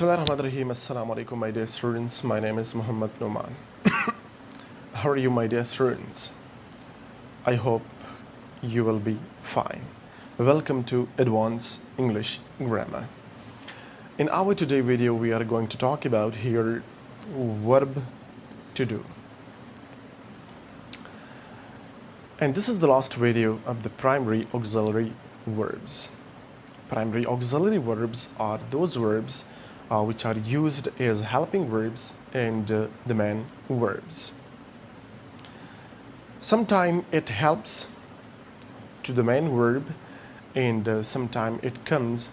Bismillahirrahmanirrahim. Assalamu alaikum, my dear students. My name is Muhammad Noman. How are you, my dear students? I hope you will be fine. Welcome to Advanced English Grammar. In our today video, we are going to talk about here verb to do. And this is the last video of the primary auxiliary verbs. Primary auxiliary verbs are those verbs which are used as helping verbs and the main verbs. Sometimes it helps to the main verb and sometimes it comes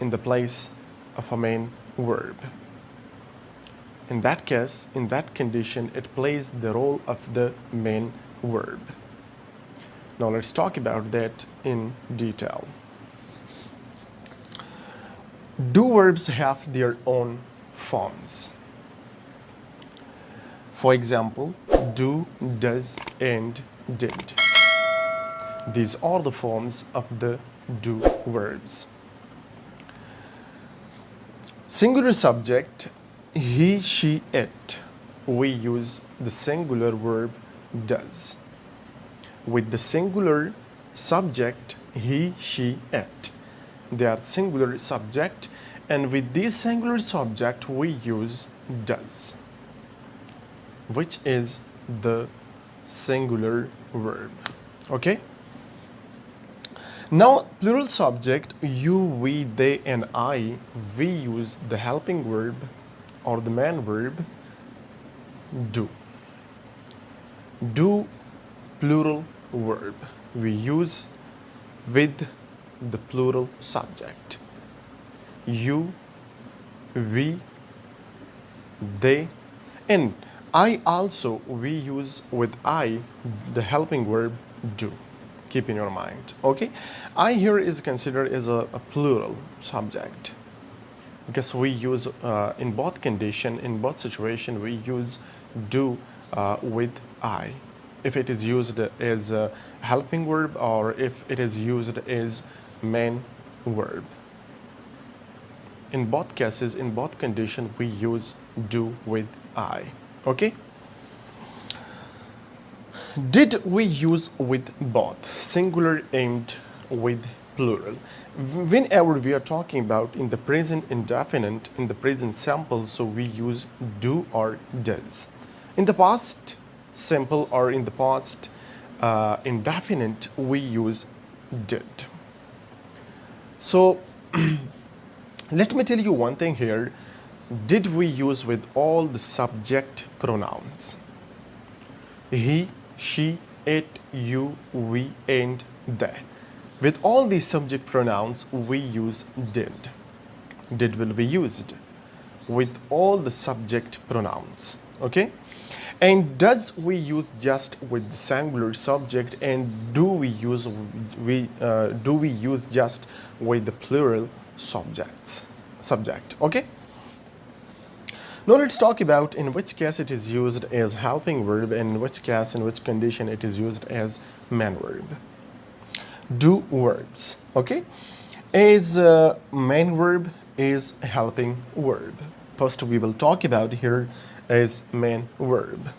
in the place of a main verb. In that case, in that condition, it plays the role of the main verb. Now let's talk about that in detail. Do verbs have their own forms? For example, do, does, and did. These are the forms of the do verbs. Singular subject, he, she, it. We use the singular verb does. With the singular subject, he, she, it. They are singular subject, and with this singular subject we use does, which is the singular verb. Okay? Now plural subject, you, we, they, and I, we use the helping verb or the main verb do. Do plural verb we use with the plural subject. You, we, they, and I also we use with I the helping verb do. Keep in your mind. Okay, I here is considered as a plural subject because we use in both condition, in both situation, we use do with I. If it is used as a helping verb or if it is used as main verb. In both cases, in both conditions, we use do with I. Okay? Did we use with both singular and with plural? Whenever we are talking about in the present indefinite, in the present simple, so we use do or does. In the past simple or in the past indefinite, we use did. So let me tell you one thing here. Did we use with all the subject pronouns? He, she, it, you, we, and they. With all these subject pronouns, we use did. Did will be used with all the subject pronouns. Okay? And does we use just with the singular subject, and do we use just with the plural subject? Okay. Now let's talk about in which case it is used as helping verb and in which case, in which condition it is used as main verb. Do verbs. Okay, as main verb is helping verb. First we will talk about here as main verb.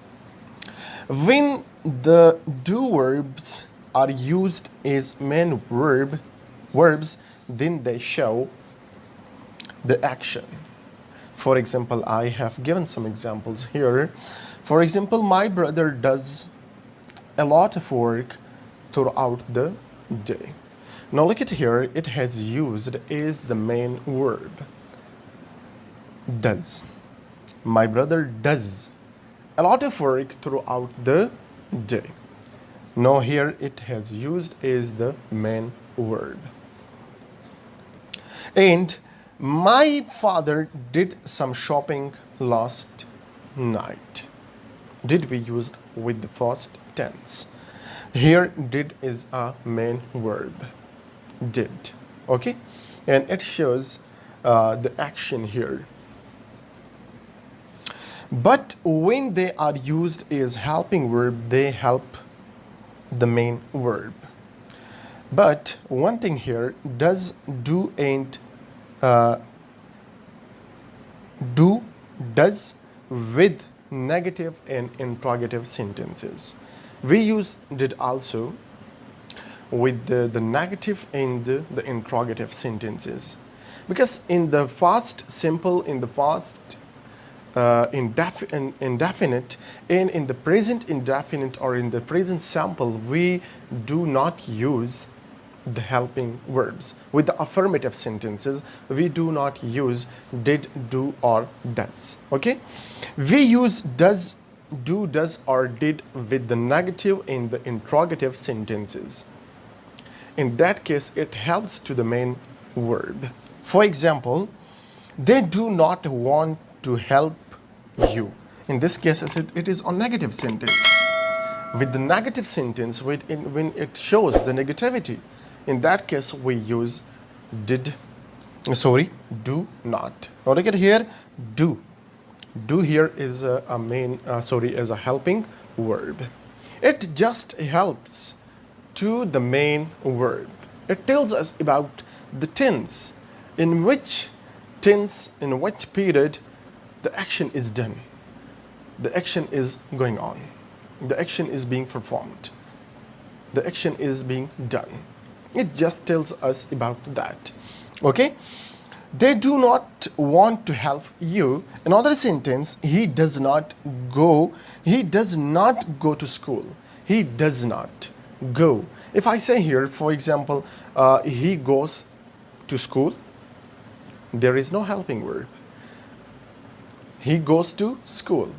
When the do verbs are used as main verbs, then they show the action. For example, I have given some examples here. For example, my brother does a lot of work throughout the day. Now look at here, it has used as the main verb. Does. My brother does a lot of work throughout the day. Now here it has used as the main verb. And my father did some shopping last night. Did we use with the first tense? Here did is a main verb. Did. Okay? And it shows the action here. But when they are used as helping verb, they help the main verb. But one thing here, does, do, and do, does with negative and interrogative sentences. We use did also with the negative and the interrogative sentences, because in the past simple, in the past indefinite, and in the present indefinite or in the present simple, we do not use the helping verbs. With the affirmative sentences, we do not use did, do, or does. Okay, we use does, do, does, or did with the negative and the interrogative sentences. In that case, it helps to the main verb. For example, they do not want to help you. In this case, it is a negative sentence. With the negative sentence, when it shows the negativity, in that case we use do not. Now look at here, do. Do here is a main, is a helping verb. It just helps to the main verb. It tells us about the tense, in which period the action is done. The action is going on. The action is being performed. The action is being done. It just tells us about that. Okay? They do not want to help you. Another sentence, he does not go to school. He does not go. If I say here, for example, he goes to school, there is no helping verb. He goes to school.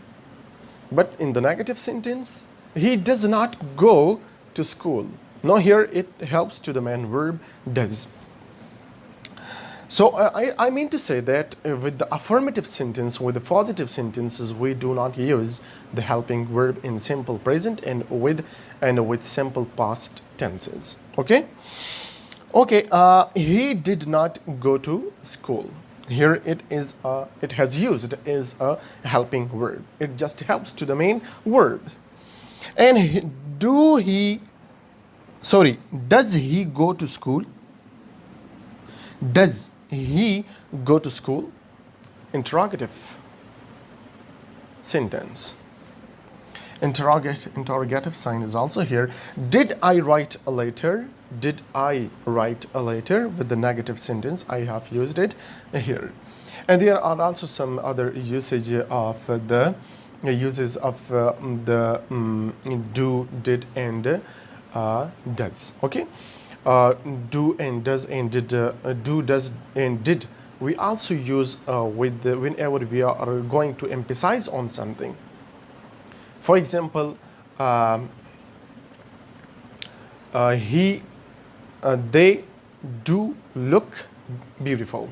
But in the negative sentence, he does not go to school. Now here it helps to the main verb does. So I mean to say that with the affirmative sentence, with the positive sentences, we do not use the helping verb in simple present and with simple past tenses. Okay? Okay, he did not go to school. Here it has used as a helping verb. It just helps to the main verb. And does he go to school? Does he go to school? Interrogative sentence. Interrogative sign is also here. Did I write a letter? Did I write a letter? With the negative sentence, I have used it here. And there are also some other usage of the uses of do, did, and does. Okay, do and does and did, do, does, and did. We also use whenever we are going to emphasize on something. For example, they do look beautiful.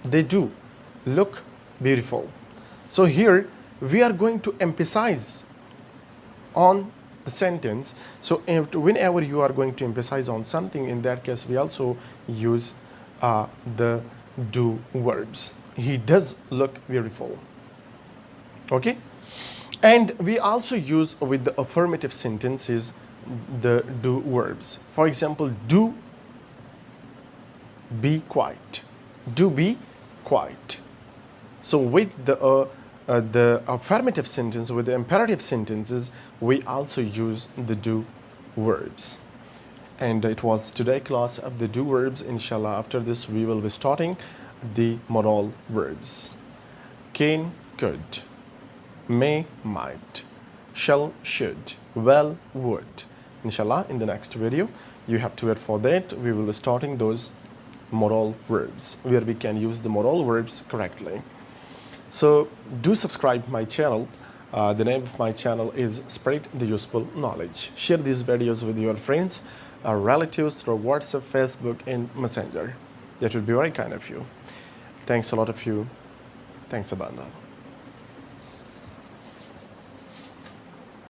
They do look beautiful. So here we are going to emphasize on the sentence. So whenever you are going to emphasize on something, in that case we also use the do verbs. He does look beautiful. Okay? And we also use with the affirmative sentences the do verbs. For example, do be quiet. Do be quiet. So with the affirmative sentence, with the imperative sentences, we also use the do verbs. And it was today class of the do verbs. Inshallah, after this we will be starting the modal verbs. Can, could, may, might, shall, should, well, would. Inshallah, in the next video, you have to wait for that. We will be starting those modal verbs, where we can use the modal verbs correctly. So do subscribe my channel. The name of my channel is Spread the Useful Knowledge. Share these videos with your friends, relatives through WhatsApp, Facebook, and Messenger. That would be very kind of you. Thanks a lot of you. Thanks, Abanda.